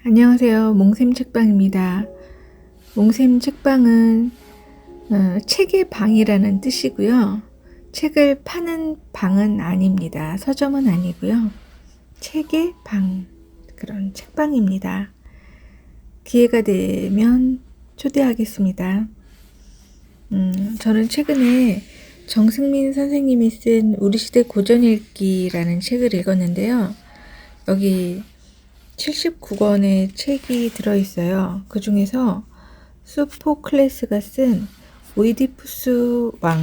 안녕하세요. 몽샘 책방입니다. 몽샘 책방은 책의 방이라는 뜻이고요. 책을 파는 방은 아닙니다. 서점은 아니고요. 책의 방, 그런 책방입니다. 기회가 되면 초대하겠습니다. 저는 최근에 정승민 선생님이 쓴 우리 시대 고전읽기라는 책을 읽었는데요. 여기 79권의 책이 들어있어요. 그 중에서 소포클레스가 쓴 오이디푸스 왕,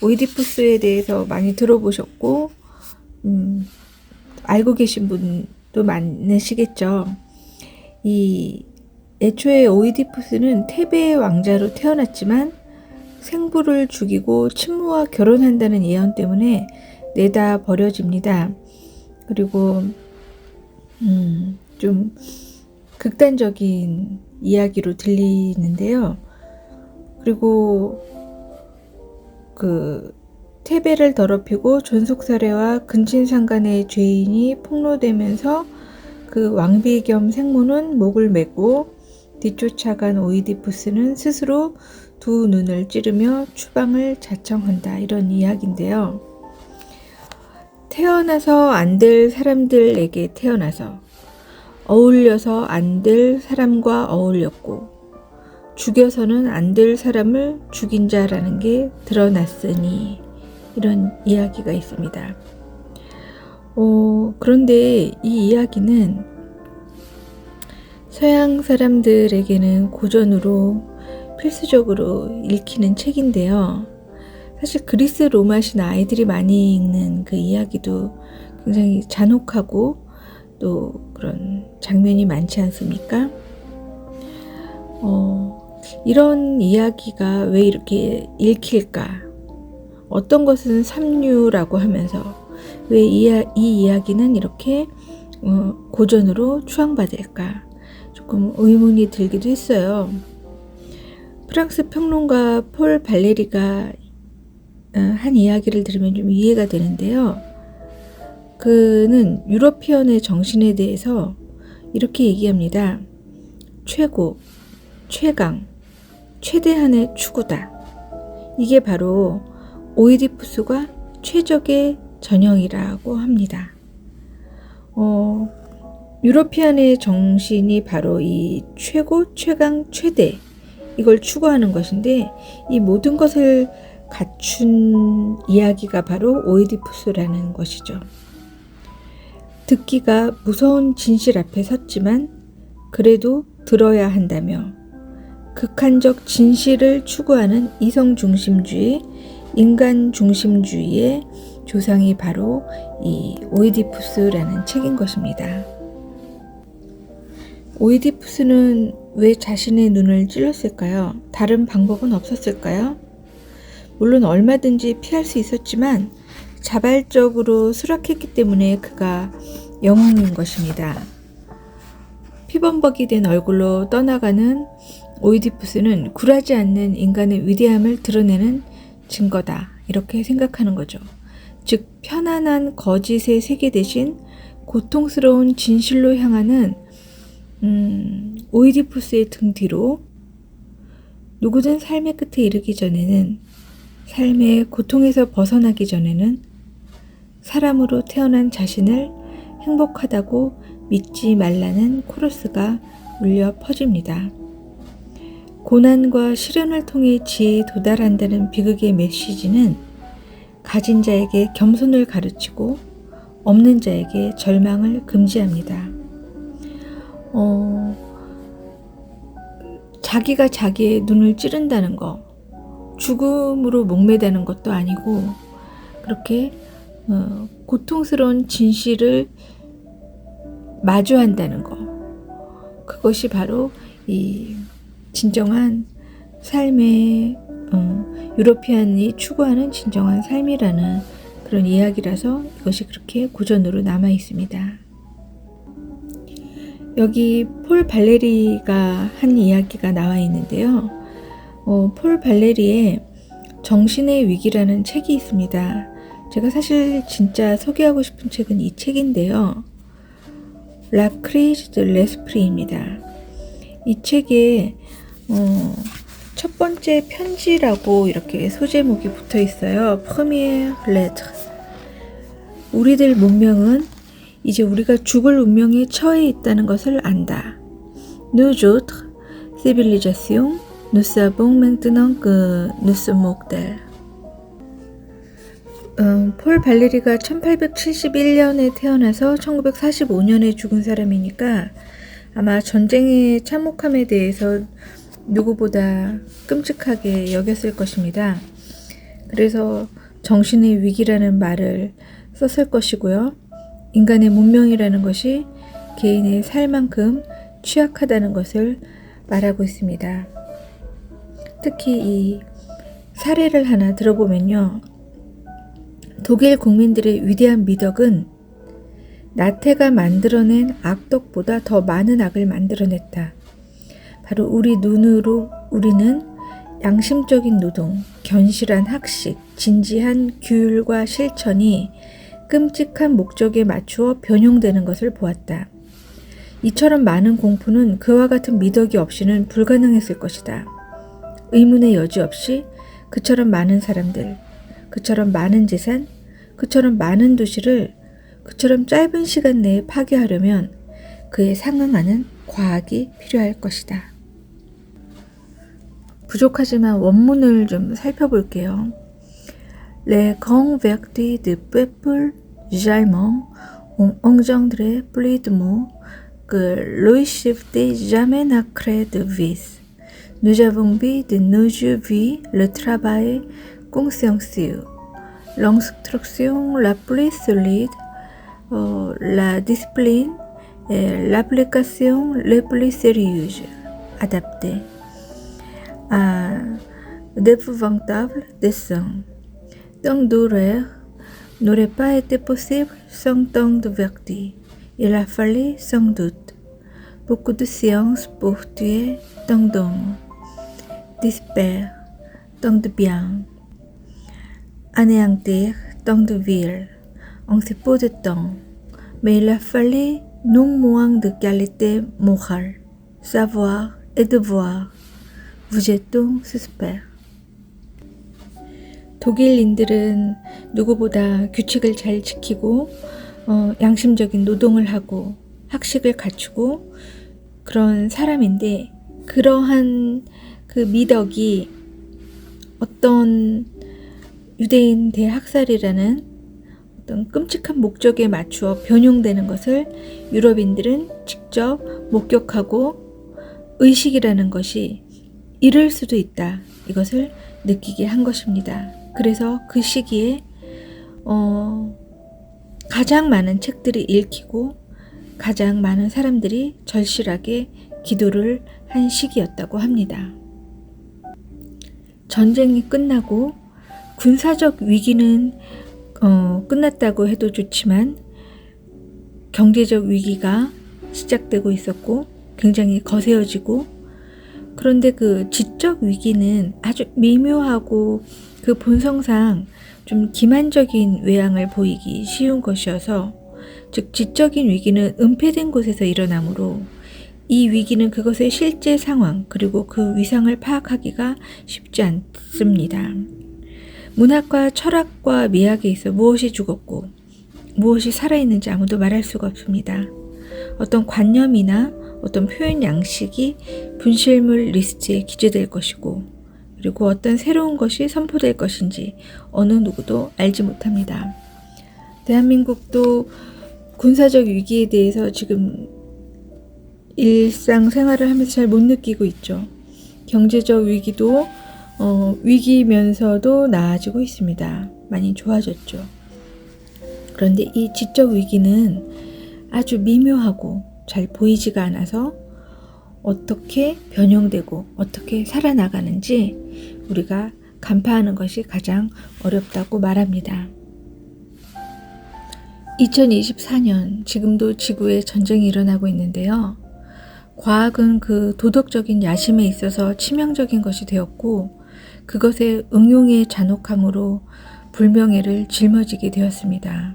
오이디푸스에 대해서 많이 들어보셨고 알고 계신 분도 많으시겠죠. 애초에 오이디푸스는 테베의 왕자로 태어났지만 생부를 죽이고 친모와 결혼한다는 예언 때문에 내다 버려집니다. 그리고 좀 극단적인 이야기로 들리는데요. 그리고 테베를 더럽히고 존속사례와 근친상간의 죄인이 폭로되면서 그 왕비 겸 생모는 목을 메고 뒤쫓아간 오이디푸스는 스스로 두 눈을 찌르며 추방을 자청한다. 이런 이야기인데요. 태어나서 안 될 사람들에게 태어나서 어울려서 안 될 사람과 어울렸고 죽여서는 안 될 사람을 죽인 자라는 게 드러났으니 이런 이야기가 있습니다. 그런데 이 이야기는 서양 사람들에게는 고전으로 필수적으로 읽히는 책인데요. 사실 그리스 로마신 아이들이 많이 읽는 그 이야기도 굉장히 잔혹하고 또 그런 장면이 많지 않습니까? 이런 이야기가 왜 이렇게 읽힐까? 어떤 것은 삼류라고 하면서 왜 이 이야기는 이렇게 고전으로 추앙받을까? 조금 의문이 들기도 했어요. 프랑스 평론가 폴 발레리가 한 이야기를 들으면 좀 이해가 되는데요. 그는 유러피언의 정신에 대해서 이렇게 얘기합니다. 최고, 최강, 최대한의 추구다. 이게 바로 오이디푸스과 최적의 전형이라고 합니다. 유러피언의 정신이 바로 이 최고, 최강, 최대 이걸 추구하는 것인데 이 모든 것을 갖춘 이야기가 바로 오이디푸스라는 것이죠. 듣기가 무서운 진실 앞에 섰지만 그래도 들어야 한다며 극한적 진실을 추구하는 이성중심주의, 인간중심주의의 조상이 바로 이 오이디푸스라는 책인 것입니다. 오이디푸스는 왜 자신의 눈을 찔렀을까요? 다른 방법은 없었을까요? 물론 얼마든지 피할 수 있었지만 자발적으로 수락했기 때문에 그가 영웅인 것입니다. 피범벅이 된 얼굴로 떠나가는 오이디푸스는 굴하지 않는 인간의 위대함을 드러내는 증거다. 이렇게 생각하는 거죠. 즉 편안한 거짓의 세계 대신 고통스러운 진실로 향하는 오이디푸스의 등 뒤로 누구든 삶의 끝에 이르기 전에는 삶의 고통에서 벗어나기 전에는 사람으로 태어난 자신을 행복하다고 믿지 말라는 코러스가 울려 퍼집니다. 고난과 시련을 통해 지혜에 도달한다는 비극의 메시지는 가진 자에게 겸손을 가르치고 없는 자에게 절망을 금지합니다. 자기가 자기의 눈을 찌른다는 거, 죽음으로 목매다는 것도 아니고 그렇게 고통스러운 진실을 마주한다는 거, 그것이 바로 이 진정한 삶의 유러피안이 추구하는 진정한 삶이라는 그런 이야기라서 이것이 그렇게 고전으로 남아 있습니다. 여기 폴 발레리가 한 이야기가 나와 있는데요. 폴 발레리의 정신의 위기라는 책이 있습니다. 제가 사실 진짜 소개하고 싶은 책은 이 책인데요. La crise de l'esprit입니다. 이 책에 첫 번째 편지라고 이렇게 소제목이 붙어 있어요. Première lettre. 우리들 문명은 이제 우리가 죽을 운명에 처해 있다는 것을 안다. Nous autres, civilisations, nous savons maintenant que nous sommes mortels. 폴 발레리가 1871년에 태어나서 1945년에 죽은 사람이니까 아마 전쟁의 참혹함에 대해서 누구보다 끔찍하게 여겼을 것입니다. 그래서 정신의 위기라는 말을 썼을 것이고요. 인간의 문명이라는 것이 개인의 살만큼 취약하다는 것을 말하고 있습니다. 특히 이 사례를 하나 들어보면요. 독일 국민들의 위대한 미덕은 나태가 만들어낸 악덕보다 더 많은 악을 만들어냈다. 바로 우리 눈으로 우리는 양심적인 노동, 견실한 학식, 진지한 규율과 실천이 끔찍한 목적에 맞추어 변용되는 것을 보았다. 이처럼 많은 공포는 그와 같은 미덕이 없이는 불가능했을 것이다. 의문의 여지 없이 그처럼 많은 사람들, 그처럼 많은 재산, 그처럼 많은 도시를 그처럼 짧은 시간 내에 파괴하려면 그에 상응하는 과학이 필요할 것이다. 부족하지만 원문을 좀 살펴볼게요. Les grands vertus du peuple allemand ont engendré plus de maux que l'humanité jamais n'a créé de vices. Nous avons vu de nos yeux le travail consciencieux, l'instruction la plus solide, la discipline et l'application la plus sérieuse, adaptée à d'épouvantables desseins. Tant d'horreur n'aurait pas été possible sans tant de vertu. Il a fallu sans doute beaucoup de science pour tuer tant d'hommes, d'espère, tant de bien, anéantir tant de villes en si peu de temps. Mais il a fallu non moins de qualité morale, savoir et devoir. Vous êtes donc suspect. 독일인들은 누구보다 규칙을 잘 지키고 양심적인 노동을 하고 학식을 갖추고 그런 사람인데 그러한 그 미덕이 어떤 유대인 대학살이라는 어떤 끔찍한 목적에 맞추어 변용되는 것을 유럽인들은 직접 목격하고 의식이라는 것이 이럴 수도 있다. 이것을 느끼게 한 것입니다. 그래서 그 시기에 가장 많은 책들이 읽히고 가장 많은 사람들이 절실하게 기도를 한 시기였다고 합니다. 전쟁이 끝나고 군사적 위기는 끝났다고 해도 좋지만 경제적 위기가 시작되고 있었고 굉장히 거세어지고 그런데 그 지적 위기는 아주 미묘하고 그 본성상 좀 기만적인 외양을 보이기 쉬운 것이어서 즉 지적인 위기는 은폐된 곳에서 일어나므로 이 위기는 그것의 실제 상황 그리고 그 위상을 파악하기가 쉽지 않습니다. 문학과 철학과 미학에 있어 무엇이 죽었고 무엇이 살아있는지 아무도 말할 수가 없습니다. 어떤 관념이나 어떤 표현 양식이 분실물 리스트에 기재될 것이고 그리고 어떤 새로운 것이 선포될 것인지 어느 누구도 알지 못합니다. 대한민국도 군사적 위기에 대해서 지금 일상생활을 하면서 잘 못 느끼고 있죠. 경제적 위기도 위기면서도 나아지고 있습니다. 많이 좋아졌죠. 그런데 이 지적 위기는 아주 미묘하고 잘 보이지가 않아서 어떻게 변형되고 어떻게 살아나가는지 우리가 간파하는 것이 가장 어렵다고 말합니다. 2024년 지금도 지구에 전쟁이 일어나고 있는데요. 과학은 그 도덕적인 야심에 있어서 치명적인 것이 되었고 그것의 응용의 잔혹함으로 불명예를 짊어지게 되었습니다.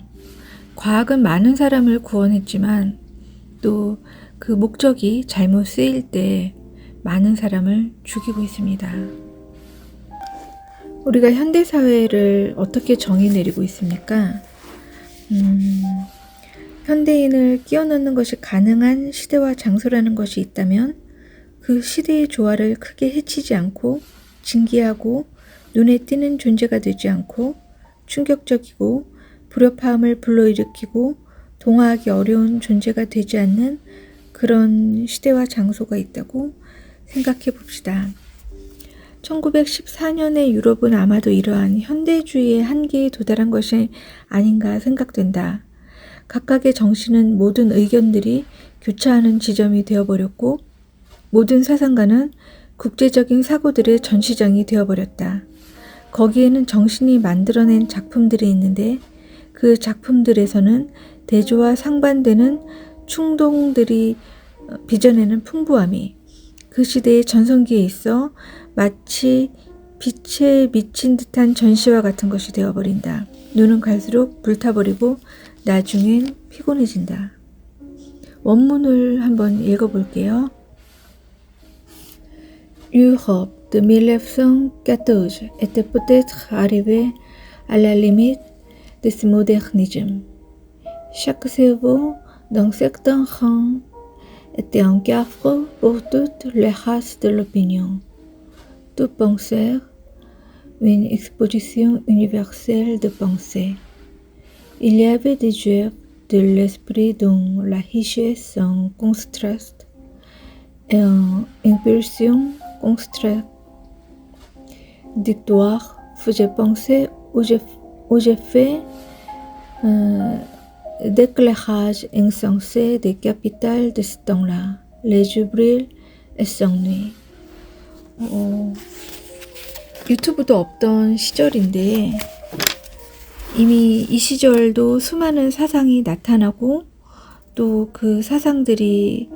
과학은 많은 사람을 구원했지만 또 그 목적이 잘못 쓰일 때 많은 사람을 죽이고 있습니다. 우리가 현대사회를 어떻게 정의 내리고 있습니까? 현대인을 끼워 넣는 것이 가능한 시대와 장소라는 것이 있다면 그 시대의 조화를 크게 해치지 않고 진기하고 눈에 띄는 존재가 되지 않고 충격적이고 불협화음을 불러일으키고 동화하기 어려운 존재가 되지 않는 그런 시대와 장소가 있다고 생각해 봅시다. 1914년의 유럽은 아마도 이러한 현대주의의 한계에 도달한 것이 아닌가 생각된다. 각각의 정신은 모든 의견들이 교차하는 지점이 되어버렸고 모든 사상가는 국제적인 사고들의 전시장이 되어버렸다. 거기에는 정신이 만들어낸 작품들이 있는데 그 작품들에서는 대조와 상반되는 충동들이 빚어내는 풍부함이 그 시대의 전성기에 있어 마치 빛에 미친 듯한 전시와 같은 것이 되어버린다. 눈은 갈수록 불타버리고 나중엔 피곤해진다. 원문을 한번 읽어볼게요. L'Europe de 1914 était peut-être arrivée à la limite de ce modernisme. Chaque cerveau dans certains rangs était un cadre pour toutes les races de l'opinion. Tout penseur, une exposition universelle de pensée. Il y avait des jours de l'esprit dont la richesse en contraste et en impulsion contradictoire faisait penser aux effets d'éclairage insensé des capitales de ce temps-là, les jubrils et s'ennuis. 유튜브도 없던 시절인데 이미 이 시절도 수많은 사상이 나타나고 또 그 사상들이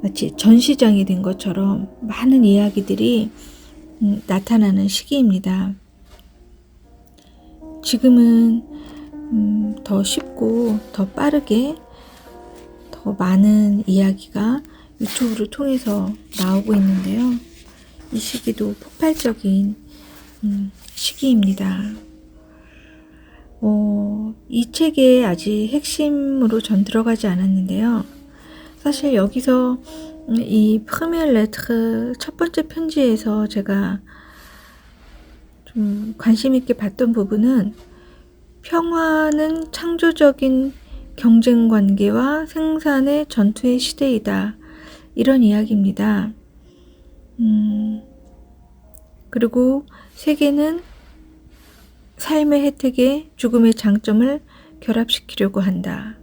마치 전시장이 된 것처럼 많은 이야기들이 나타나는 시기입니다. 지금은 더 쉽고 더 빠르게 더 많은 이야기가 유튜브를 통해서 나오고 있는데요. 이 시기도 폭발적인 시기입니다. 이 책에 아직 핵심으로 전 들어가지 않았는데요. 사실 여기서 이 프미엘 레트르 첫 번째 편지에서 제가 좀 관심 있게 봤던 부분은 평화는 창조적인 경쟁 관계와 생산의 전투의 시대이다. 이런 이야기입니다. 그리고 세계는 삶의 혜택에 죽음의 장점을 결합시키려고 한다.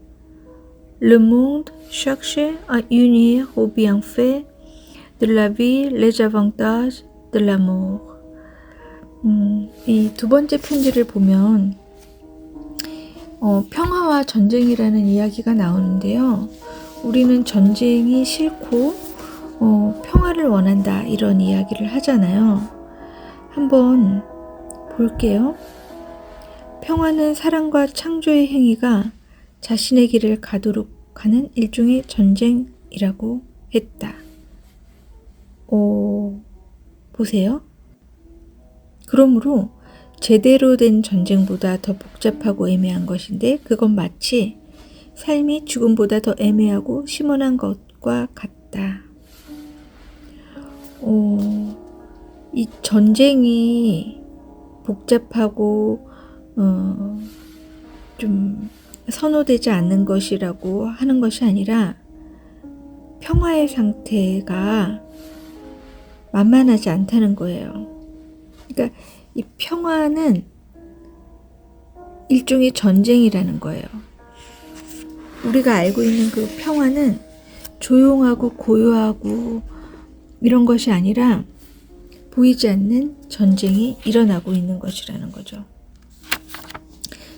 Le monde cherche à unir au bienfait de la vie les avantages de la mort. 이 두 번째 편지를 보면 평화와 전쟁이라는 이야기가 나오는데요. 우리는 전쟁이 싫고 평화를 원한다 이런 이야기를 하잖아요. 한번 볼게요. 평화는 사랑과 창조의 행위가 자신의 길을 가도록 하는 일종의 전쟁이라고 했다. 보세요. 그러므로 제대로 된 전쟁보다 더 복잡하고 애매한 것인데 그건 마치 삶이 죽음보다 더 애매하고 심오한 것과 같다. 이 전쟁이 복잡하고 좀 선호되지 않는 것이라고 하는 것이 아니라 평화의 상태가 만만하지 않다는 거예요. 그러니까 이 평화는 일종의 전쟁이라는 거예요. 우리가 알고 있는 그 평화는 조용하고 고요하고 이런 것이 아니라 보이지 않는 전쟁이 일어나고 있는 것이라는 거죠.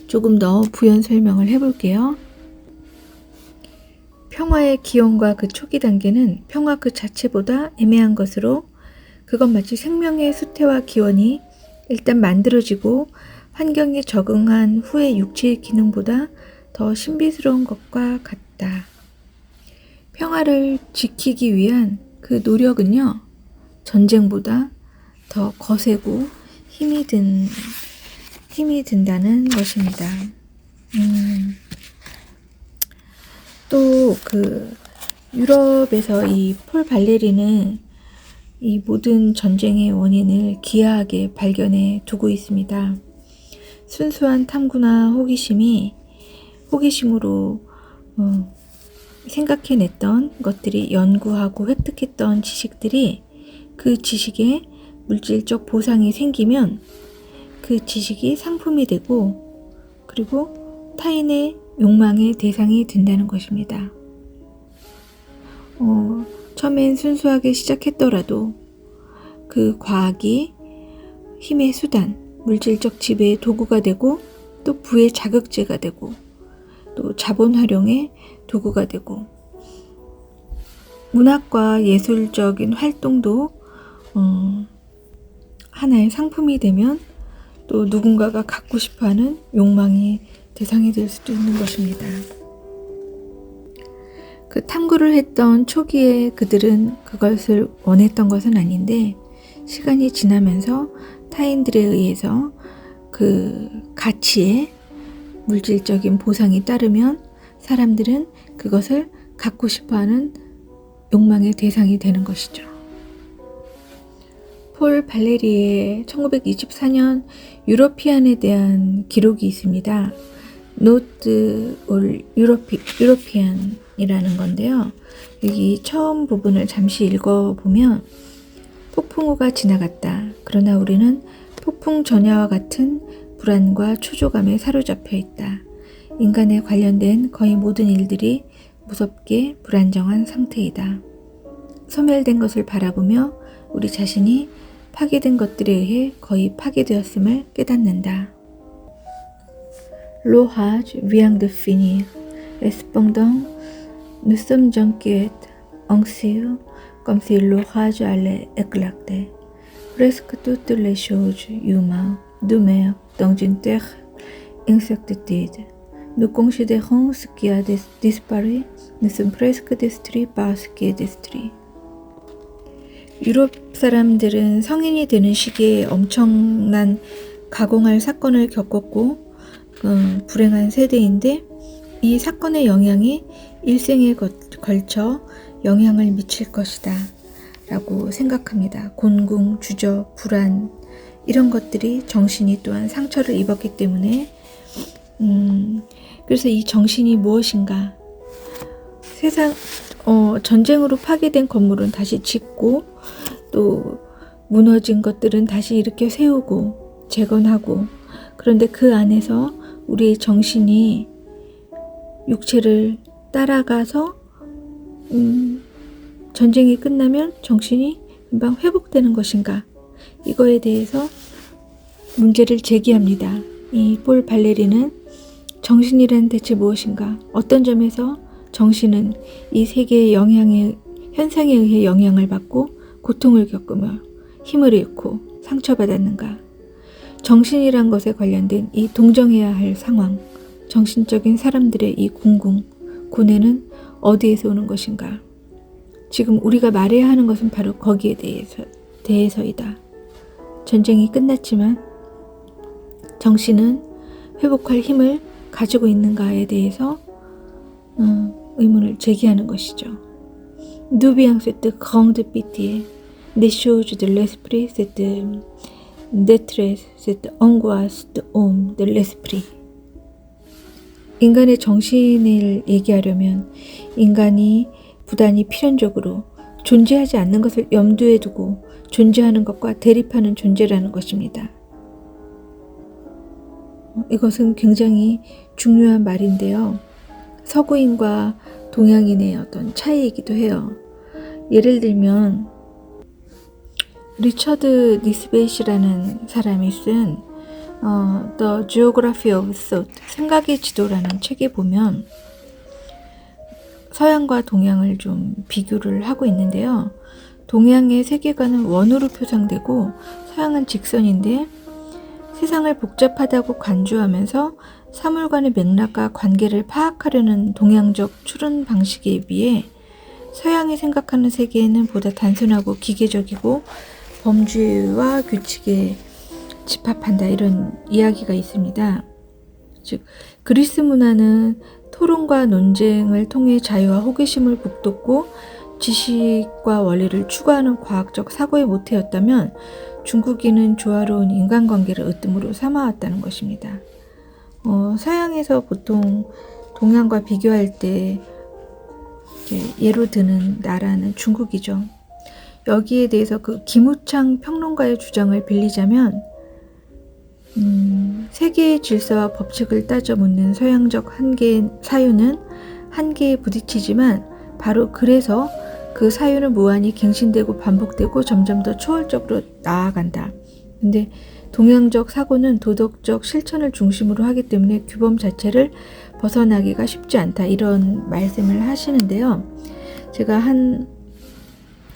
조금 더 부연 설명을 해볼게요. 평화의 기원과 그 초기 단계는 평화 그 자체보다 애매한 것으로 그건 마치 생명의 수태와 기원이 일단 만들어지고 환경에 적응한 후의 육체의 기능보다 더 신비스러운 것과 같다. 평화를 지키기 위한 그 노력은요, 전쟁보다 더 거세고 힘이 든다는 것입니다. 또 그 유럽에서 이 폴 발레리는 이 모든 전쟁의 원인을 기이하게 발견해 두고 있습니다. 순수한 탐구나 호기심으로 생각해냈던 것들이, 연구하고 획득했던 지식들이, 그 지식에 물질적 보상이 생기면 그 지식이 상품이 되고, 그리고 타인의 욕망의 대상이 된다는 것입니다. 처음엔 순수하게 시작했더라도 그 과학이 힘의 수단, 물질적 지배의 도구가 되고, 또 부의 자극제가 되고, 또 자본 활용의 도구가 되고, 문학과 예술적인 활동도 하나의 상품이 되면 또 누군가가 갖고 싶어하는 욕망의 대상이 될 수도 있는 것입니다. 그 탐구를 했던 초기에 그들은 그것을 원했던 것은 아닌데, 시간이 지나면서 타인들에 의해서 그 가치에 물질적인 보상이 따르면 사람들은 그것을 갖고 싶어하는 욕망의 대상이 되는 것이죠. 폴 발레리의 1924년 유러피안에 대한 기록이 있습니다. Not all European이라는 건데요. 여기 처음 부분을 잠시 읽어보면, 폭풍우가 지나갔다. 그러나 우리는 폭풍 전야와 같은 불안과 초조감에 사로잡혀 있다. 인간에 관련된 거의 모든 일들이 무섭게 불안정한 상태이다. 소멸된 것을 바라보며 우리 자신이 파괴된 것들에 의해 거의 파괴되었음을 깨닫는다. L'orage vient de finir. Cependant, nous sommes inquiets, anxieux, comme si l'orage allait éclater. Presque toutes les choses humaines demeurent dans une telle incertitude. Nous considérons ce qui a disparu, nous sommes presque détruits par ce qui est détruit. 유럽 사람들은 성인이 되는 시기에 엄청난 가공할 사건을 겪었고, 불행한 세대인데, 이 사건의 영향이 일생에 걸쳐 영향을 미칠 것이다 라고 생각합니다. 곤궁, 주저, 불안, 이런 것들이 정신이 또한 상처를 입었기 때문에, 그래서 이 정신이 무엇인가? 전쟁으로 파괴된 건물은 다시 짓고, 또 무너진 것들은 다시 일으켜 세우고 재건하고, 그런데 그 안에서 우리의 정신이 육체를 따라가서 전쟁이 끝나면 정신이 금방 회복되는 것인가? 이거에 대해서 문제를 제기합니다. 이 폴 발레리는 정신이란 대체 무엇인가? 어떤 점에서 정신은 이 세계의 현상에 의해 영향을 받고 고통을 겪으며 힘을 잃고 상처받았는가? 정신이란 것에 관련된 이 동정해야 할 상황, 정신적인 사람들의 이 고뇌는 어디에서 오는 것인가? 지금 우리가 말해야 하는 것은 바로 거기에 대해서이다. 전쟁이 끝났지만 정신은 회복할 힘을 가지고 있는가에 대해서 의문을 제기하는 것이죠. D'où vient cette grande pitié des choses de l'esprit, cette détresse, cette angoisse de l'homme, de l'esprit. 인간의 정신을 얘기하려면 인간이 부단히 필연적으로 존재하지 않는 것을 염두에 두고 존재하는 것과 대립하는 존재라는 것입니다. 이것은 굉장히 중요한 말인데요. 서구인과 동양인의 어떤 차이이기도 해요. 예를 들면 리처드 니스벳이라는 사람이 쓴 The Geography of Thought, 생각의 지도라는 책에 보면 서양과 동양을 좀 비교를 하고 있는데요. 동양의 세계관은 원으로 표상되고 서양은 직선인데, 세상을 복잡하다고 간주하면서 사물간의 맥락과 관계를 파악하려는 동양적 추론 방식에 비해 서양이 생각하는 세계는 보다 단순하고 기계적이고 범주와 규칙에 집합한다, 이런 이야기가 있습니다. 즉, 그리스 문화는 토론과 논쟁을 통해 자유와 호기심을 북돋고 지식과 원리를 추구하는 과학적 사고의 모태였다면, 중국인은 조화로운 인간관계를 으뜸으로 삼아왔다는 것입니다. 서양에서 보통 동양과 비교할 때 예로 드는 나라는 중국이죠. 여기에 대해서 그 김우창 평론가의 주장을 빌리자면, 세계의 질서와 법칙을 따져 묻는 서양적 사유는 한계에 부딪히지만, 바로 그래서 그 사유는 무한히 갱신되고 반복되고 점점 더 초월적으로 나아간다. 근데 동양적 사고는 도덕적 실천을 중심으로 하기 때문에 규범 자체를 벗어나기가 쉽지 않다, 이런 말씀을 하시는데요. 제가 한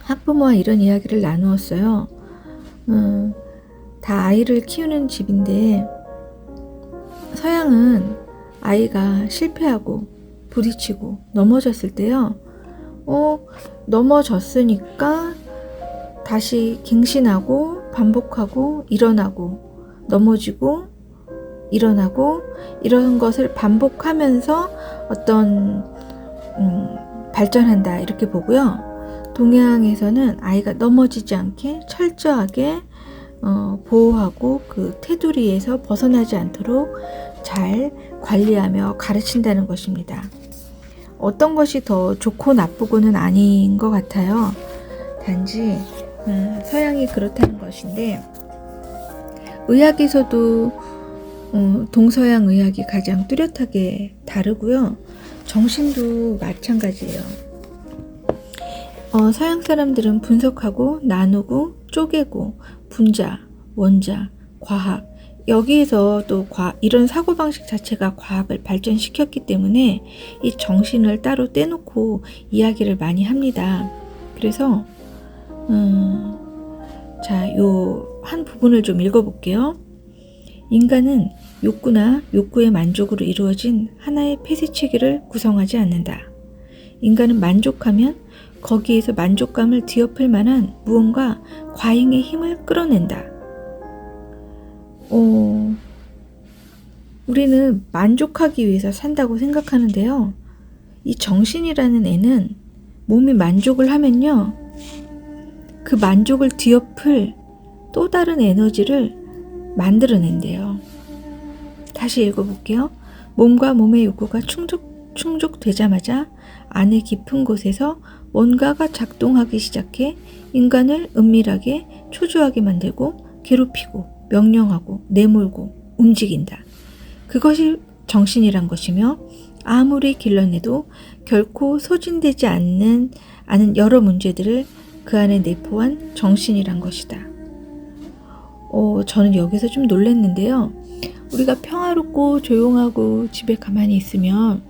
학부모와 이런 이야기를 나누었어요. 다 아이를 키우는 집인데, 서양은 아이가 실패하고 부딪히고 넘어졌을 때요, 넘어졌으니까 다시 갱신하고 반복하고 일어나고 넘어지고 일어나고, 이런 것을 반복하면서 어떤 발전한다, 이렇게 보고요. 동양에서는 아이가 넘어지지 않게 철저하게 보호하고 그 테두리에서 벗어나지 않도록 잘 관리하며 가르친다는 것입니다. 어떤 것이 더 좋고 나쁘고는 아닌 것 같아요. 단지 서양이 그렇다는 것인데, 의학에서도 동서양 의학이 가장 뚜렷하게 다르고요. 정신도 마찬가지예요. 서양 사람들은 분석하고 나누고 쪼개고 분자, 원자, 과학, 여기에서 또 이런 사고방식 자체가 과학을 발전시켰기 때문에 이 정신을 따로 떼놓고 이야기를 많이 합니다. 그래서 자, 요 한 부분을 좀 읽어볼게요. 인간은 욕구나 욕구의 만족으로 이루어진 하나의 폐쇄체계를 구성하지 않는다. 인간은 만족하면 거기에서 만족감을 뒤엎을 만한 무언가 과잉의 힘을 끌어낸다. 우리는 만족하기 위해서 산다고 생각하는데요. 이 정신이라는 애는 몸이 만족을 하면요, 그 만족을 뒤엎을 또 다른 에너지를 만들어낸대요. 다시 읽어볼게요. 몸과 몸의 욕구가 충족되자마자 안의 깊은 곳에서 뭔가가 작동하기 시작해 인간을 은밀하게 초조하게 만들고 괴롭히고 명령하고 내몰고 움직인다. 그것이 정신이란 것이며, 아무리 길러내도 결코 소진되지 않는 여러 문제들을 그 안에 내포한 정신이란 것이다. 저는 여기서 좀 놀랐는데요. 우리가 평화롭고 조용하고 집에 가만히 있으면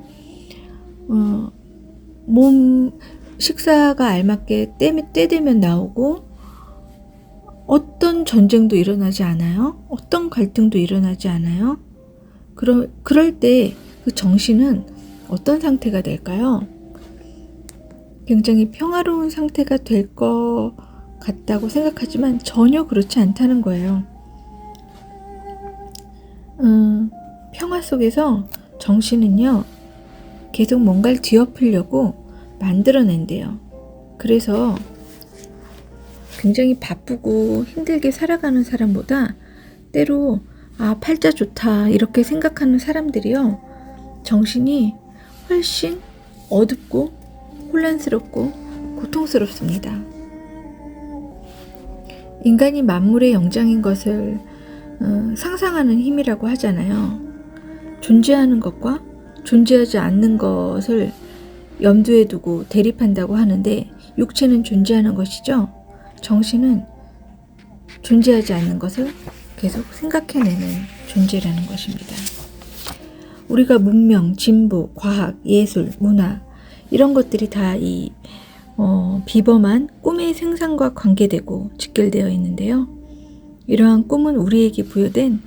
몸 식사가 알맞게 때 되면 나오고, 어떤 전쟁도 일어나지 않아요? 어떤 갈등도 일어나지 않아요? 그럴 때 그 정신은 어떤 상태가 될까요? 굉장히 평화로운 상태가 될 것 같다고 생각하지만 전혀 그렇지 않다는 거예요. 평화 속에서 정신은요, 계속 뭔가를 뒤엎으려고 만들어낸대요. 그래서 굉장히 바쁘고 힘들게 살아가는 사람보다 때로 팔자 좋다 이렇게 생각하는 사람들이요, 정신이 훨씬 어둡고 혼란스럽고 고통스럽습니다. 인간이 만물의 영장인 것을 상상하는 힘이라고 하잖아요. 존재하는 것과 존재하지 않는 것을 염두에 두고 대립한다고 하는데, 육체는 존재하는 것이죠. 정신은 존재하지 않는 것을 계속 생각해내는 존재라는 것입니다. 우리가 문명, 진보, 과학, 예술, 문화, 이런 것들이 다 이 비범한 꿈의 생산과 관계되고 직결되어 있는데요. 이러한 꿈은 우리에게 부여된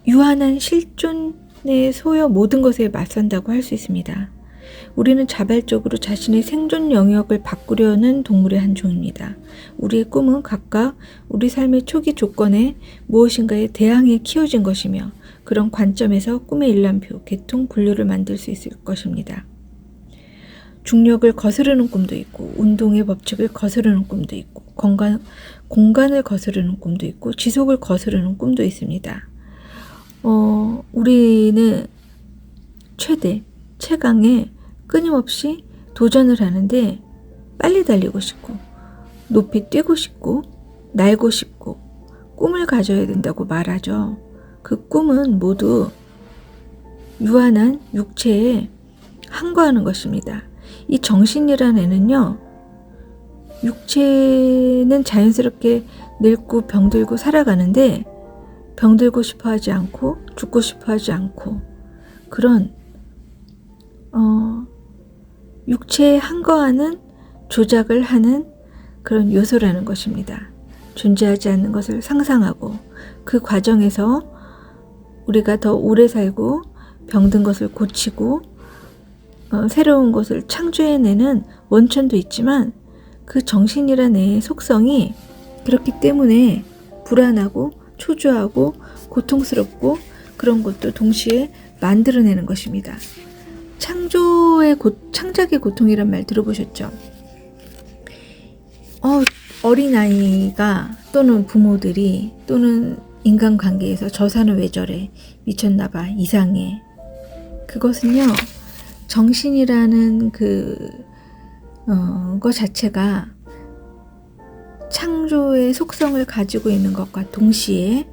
유한한 실존의 소요 모든 것에 맞선다고 할 수 있습니다. 우리는 자발적으로 자신의 생존 영역을 바꾸려는 동물의 한 종입니다. 우리의 꿈은 각각 우리 삶의 초기 조건에 무엇인가에 대항해 키워진 것이며 그런 관점에서 꿈의 일람표, 계통, 분류를 만들 수 있을 것입니다. 중력을 거스르는 꿈도 있고 운동의 법칙을 거스르는 꿈도 있고 공간을 거스르는 꿈도 있고 지속을 거스르는 꿈도 있습니다. 우리는 최강에 끊임없이 도전을 하는데 빨리 달리고 싶고 높이 뛰고 싶고 날고 싶고 꿈을 가져야 된다고 말하죠. 그 꿈은 모두 유한한 육체에 항거하는 것입니다. 이 정신이라는 애는요, 육체는 자연스럽게 늙고 병들고 살아가는데 병들고 싶어 하지 않고 죽고 싶어 하지 않고 그런 육체에 항거하는 조작을 하는 그런 요소라는 것입니다. 존재하지 않는 것을 상상하고 그 과정에서 우리가 더 오래 살고 병든 것을 고치고 새로운 것을 창조해내는 원천도 있지만 그 정신이란 애의 속성이 그렇기 때문에 불안하고 초조하고 고통스럽고 그런 것도 동시에 만들어내는 것입니다. 창작의 고통이란 말 들어보셨죠? 어린아이가 또는 부모들이 또는 인간관계에서 저 사는 왜 저래, 미쳤나봐, 이상해. 그것은요, 정신이라는 것 자체가 창조의 속성을 가지고 있는 것과 동시에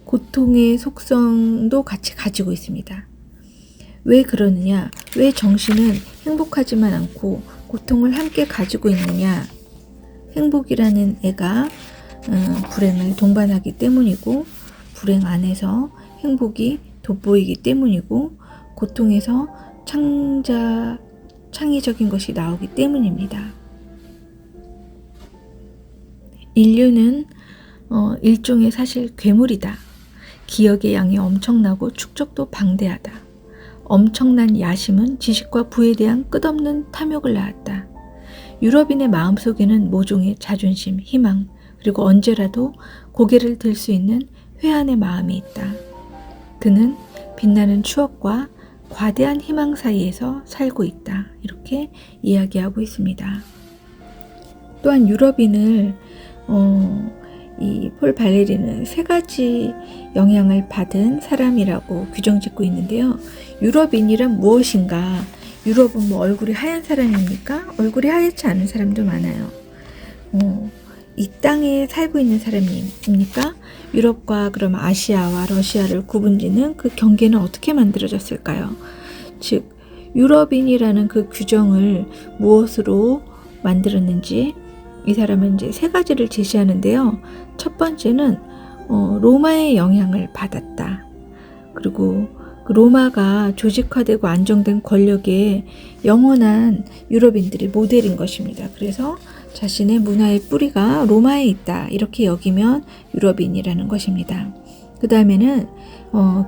고통의 속성도 같이 가지고 있습니다. 왜 그러느냐? 왜 정신은 행복하지만 않고 고통을 함께 가지고 있느냐? 행복이라는 애가 불행을 동반하기 때문이고 불행 안에서 행복이 돋보이기 때문이고 고통에서 창의적인 것이 나오기 때문입니다. 인류는 일종의 사실 괴물이다. 기억의 양이 엄청나고 축적도 방대하다. 엄청난 야심은 지식과 부에 대한 끝없는 탐욕을 낳았다. 유럽인의 마음속에는 모종의 자존심, 희망, 그리고 언제라도 고개를 들 수 있는 회한의 마음이 있다. 그는 빛나는 추억과 과대한 희망 사이에서 살고 있다. 이렇게 이야기하고 있습니다. 또한 유럽인을 이 폴 발레리는 3가지 영향을 받은 사람이라고 규정짓고 있는데요. 유럽인이란 무엇인가? 유럽은 뭐 얼굴이 하얀 사람입니까? 얼굴이 하얗지 않은 사람도 많아요. 이 땅에 살고 있는 사람입니까? 유럽과 그럼 아시아와 러시아를 구분짓는 그 경계는 어떻게 만들어졌을까요? 즉 유럽인이라는 그 규정을 무엇으로 만들었는지 이 사람은 이제 3가지를 제시하는데요. 첫 번째는 로마의 영향을 받았다. 그리고 그 로마가 조직화되고 안정된 권력의 영원한 유럽인들의 모델인 것입니다. 그래서 자신의 문화의 뿌리가 로마에 있다. 이렇게 여기면 유럽인이라는 것입니다. 그 다음에는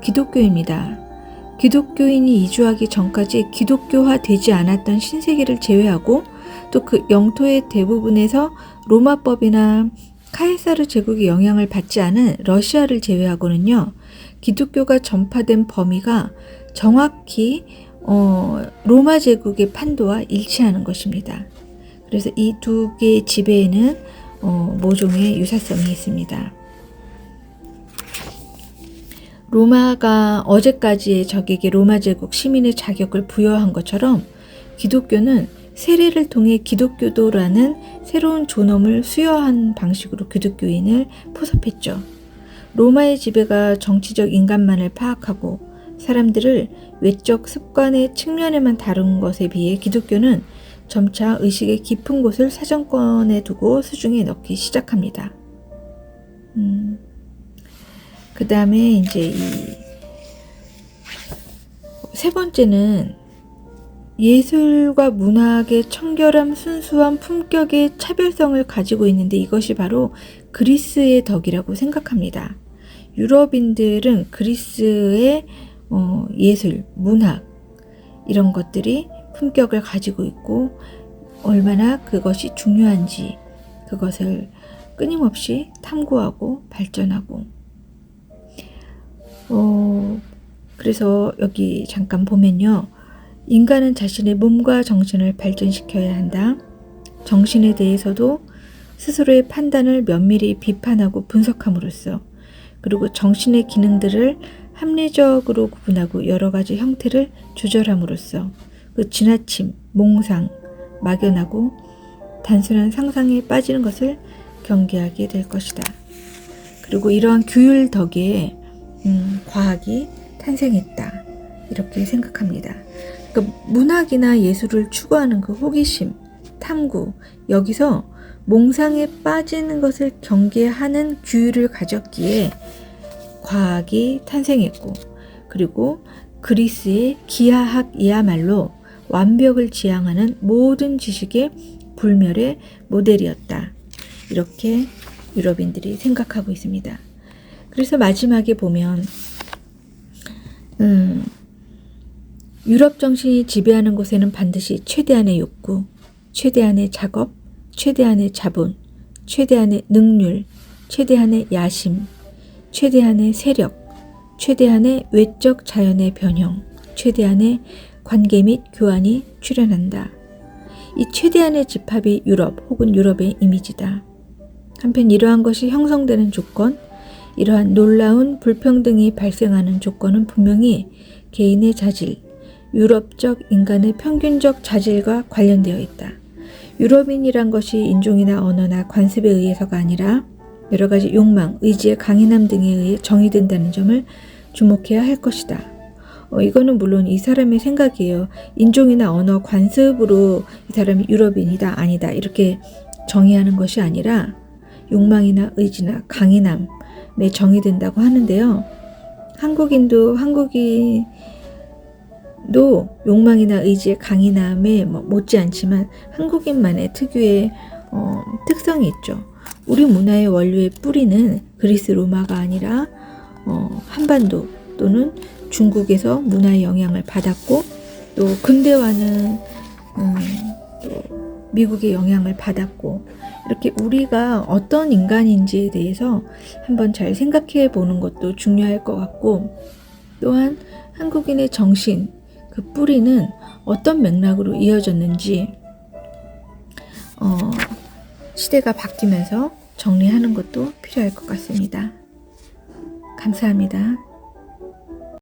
기독교입니다. 기독교인이 이주하기 전까지 기독교화 되지 않았던 신세계를 제외하고 또 그 영토의 대부분에서 로마법이나 카이사르 제국의 영향을 받지 않은 러시아를 제외하고는요. 기독교가 전파된 범위가 정확히 로마 제국의 판도와 일치하는 것입니다. 그래서 이 2개의 지배에는 모종의 유사성이 있습니다. 로마가 어제까지의 적에게 로마 제국 시민의 자격을 부여한 것처럼 기독교는 세례를 통해 기독교도라는 새로운 존엄을 수여한 방식으로 기독교인을 포섭했죠. 로마의 지배가 정치적 인간만을 파악하고 사람들을 외적 습관의 측면에만 다룬 것에 비해 기독교는 점차 의식의 깊은 곳을 사정권에 두고 수중에 넣기 시작합니다. 그 다음에 이제 세 번째는 예술과 문학의 청결함, 순수함, 품격의 차별성을 가지고 있는데 이것이 바로 그리스의 덕이라고 생각합니다. 유럽인들은 그리스의 예술, 문학 이런 것들이 품격을 가지고 있고 얼마나 그것이 중요한지 그것을 끊임없이 탐구하고 발전하고 그래서 여기 잠깐 보면요. 인간은 자신의 몸과 정신을 발전시켜야 한다. 정신에 대해서도 스스로의 판단을 면밀히 비판하고 분석함으로써 그리고 정신의 기능들을 합리적으로 구분하고 여러 가지 형태를 조절함으로써 그 지나침, 몽상, 막연하고 단순한 상상에 빠지는 것을 경계하게 될 것이다. 그리고 이러한 규율 덕에 과학이 탄생했다. 이렇게 생각합니다. 그러니까 문학이나 예술을 추구하는 그 호기심, 탐구, 여기서 몽상에 빠지는 것을 경계하는 규율을 가졌기에 과학이 탄생했고 그리고 그리스의 기하학이야말로 완벽을 지향하는 모든 지식의 불멸의 모델이었다. 이렇게 유럽인들이 생각하고 있습니다. 그래서 마지막에 보면 유럽 정신이 지배하는 곳에는 반드시 최대한의 욕구, 최대한의 작업, 최대한의 자본, 최대한의 능률, 최대한의 야심, 최대한의 세력, 최대한의 외적 자연의 변형, 최대한의 관계 및 교환이 출현한다. 이 최대한의 집합이 유럽 혹은 유럽의 이미지다. 한편 이러한 것이 형성되는 조건, 이러한 놀라운 불평등이 발생하는 조건은 분명히 개인의 자질, 유럽적 인간의 평균적 자질과 관련되어 있다. 유럽인이란 것이 인종이나 언어나 관습에 의해서가 아니라 여러 가지 욕망, 의지의 강인함 등에 의해 정의된다는 점을 주목해야 할 것이다. 이거는 물론 이 사람의 생각이에요. 인종이나 언어, 관습으로 이 사람이 유럽인이다, 아니다 이렇게 정의하는 것이 아니라 욕망이나 의지나 강인함에 정의된다고 하는데요. 한국인도 욕망이나 의지의 강인함에 못지않지만 한국인만의 특유의 특성이 있죠. 우리 문화의 원료의 뿌리는 그리스 로마가 아니라 한반도 또는 중국에서 문화의 영향을 받았고 또 근대화는 또 미국의 영향을 받았고 이렇게 우리가 어떤 인간인지에 대해서 한번 잘 생각해 보는 것도 중요할 것 같고 또한 한국인의 정신, 그 뿌리는 어떤 맥락으로 이어졌는지 시대가 바뀌면서 정리하는 것도 필요할 것 같습니다. 감사합니다.